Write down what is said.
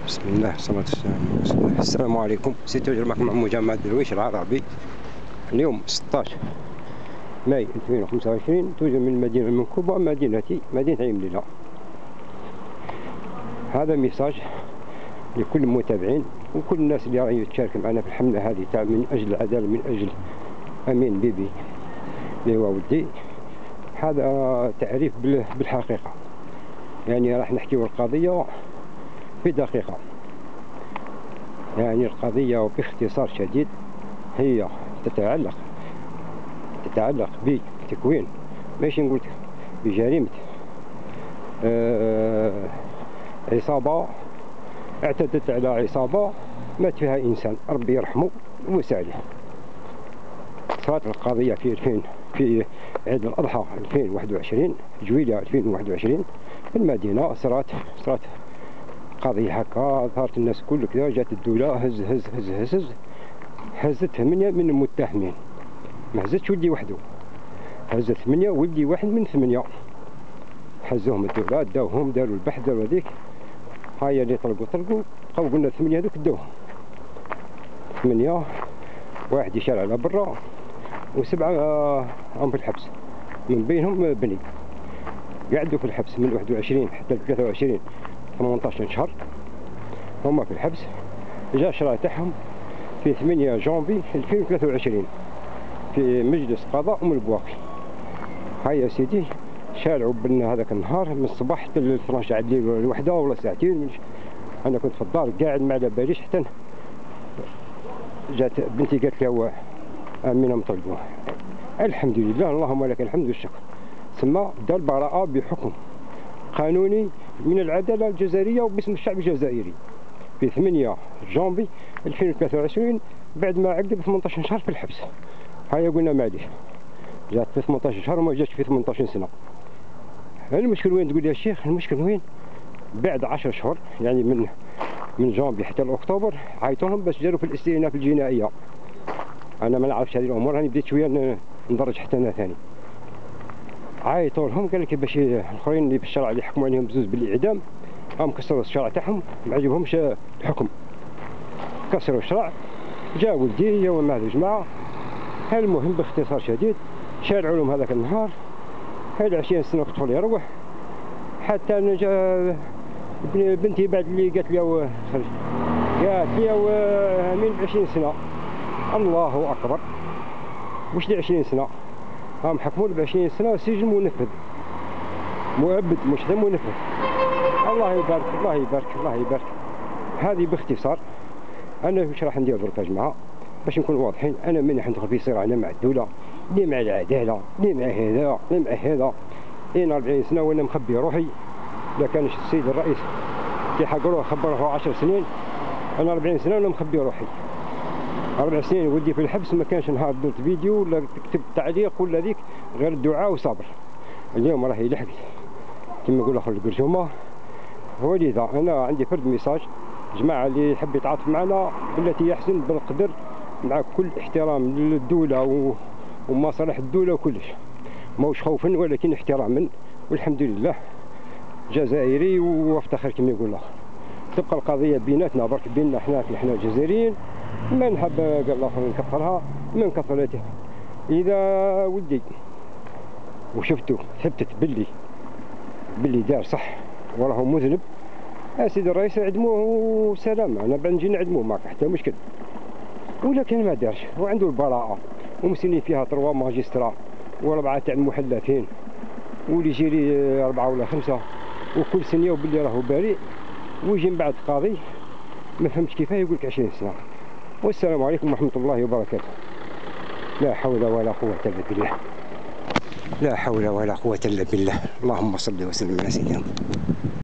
بسم الله والصلاة والسلام على رسول الله. السلام عليكم، سيتوجد معكم عمو جامعة درويش العربي. اليوم 16 ماي 2025، توجد من المدينة المنكوبة مدينة عين ليلى. هذا ميساج لكل المتابعين وكل الناس اللي راهي تشارك معنا في الحملة هذه تاع من أجل العدالة، من أجل أمين بيبي اللي هو ولدي. هذا تعريف بالحقيقة، يعني راح نحكيو القضية في دقيقة. يعني القضية وباختصار شديد هي تتعلق بتكوين، ماشي نقول بجريمة عصابة، اعتدت على عصابة مات فيها إنسان ربي يرحمه ويسعده. صارت القضية في عيد الأضحى 2021 جويلية 2021 في المدينة. صارت قضية هكا، ظهرت الناس كل كذا، جات الدولة هزت 8 من المتهمين، ما هزتش ولدي وحده، هزت 8 ولدي واحد من 8 هزوهم الدولة، داوهم داروا البحث داروا هذيك. هاي اللي طلقوا بقاو قلنا 8 هذوك داوهم 8، واحد يشال على برا و7 هم في الحبس، من بينهم بني قعدوا في الحبس من 21 حتى 23 18 شهر هما في الحبس. جا الشرع تاعهم في 8 جانفي 2023 في مجلس قضاء البواقي. هاي يا سيدي شالعوا بنا هذاك النهار من الصباح حتى ل 12 على الليل ولا الوحده ولا ساعتين. انا كنت في الدار قاعد ما على باليش، حتى جات بنتي قالت لي امينه مطلقوه. الحمد لله، اللهم لك الحمد والشكر. ثم دار البراءه بحكم قانوني من العداله الجزائريه وباسم الشعب الجزائري في 8 جانفي 2023 بعد ما عقب 18 شهر في الحبس. هيا قلنا معليش، جات في 18 شهر وما جاتش في 18 سنه. المشكل وين تقول يا شيخ؟ المشكل وين؟ بعد 10 شهور، يعني من جانفي حتى لاكتوبر عيطوهم باش جاروا في الاستئناف الجنائيه. انا ما نعرفش هذه الامور، راني بديت شويه ندرج حتى انا ثاني. عيطوا لهم قال لك باش الاخرين اللي بالشرع اللي حكموا عليهم بزوز بالاعدام هم كسروا الشرع تاعهم، ما عجبهمش الحكم، كسروا الشرع. جا ولدي ومع الجماعه. المهم باختصار شديد شارعوا لهم هذاك النهار. هاد 20 سنه الطفل يروح، حتى انا جا بنتي بعد اللي قالت لي من 20 سنه. الله اكبر، واش لي 20 سنه؟ هم حكموا ب 20 سنه سجن منفذ مؤبد، مش منفذ. الله يبارك الله يبارك الله يبارك. هذه باختصار. انا واش راح ندير درك يا جماعه باش نكون واضحين؟ انا ماني حندخل في صراع لا مع الدوله لا مع العداله لا مع هذا لا مع هذا. انا 40 سنه وانا مخبي روحي. اذا كان السيد الرئيس كيحقروه خبروه 10 سنين، انا 40 سنه وانا مخبي روحي. 4 سنين ولدي في الحبس، ما كانش نهار درت فيديو ولا كتبت تعليق ولا ذيك، غير الدعاء وصبر. اليوم راهي لحقت كما يقول اخر القرشومه. ولذا انا عندي فرد ميساج، جماعه اللي يحب يتعاطف معنا بالتي يحسن بالقدر، مع كل احترام للدوله ومصالح الدوله وكلش، ماهوش خوفا ولكن احتراما. والحمد لله جزائري وافتخر كما يقول الاخر. تبقى القضيه بيناتنا برك، بيننا احنا الجزائريين. ما نحب قال الاخر نكفرها من كفرته. اذا ولدي وشفتو ثبتت باللي دار صح وراه مذنب، سيدي الرئيس عدموه وسلامه. انا بعد نجي نعدموه ماك حتى مشكل. ولكن ما دارش وعنده البراءه ومسنين فيها 3 ماجسترا و4 تاع المحلفين، واللي يجي 4 ولا 5 وكل سنه وباللي راهو بريء، ويجي من بعد قاضي ما فهمتش كيفاه يقول لك 20 سنه. والسلام عليكم ورحمه الله وبركاته. لا حول ولا قوه الا بالله، لا حول ولا قوه الا بالله. اللهم صل وسلم على سيدنا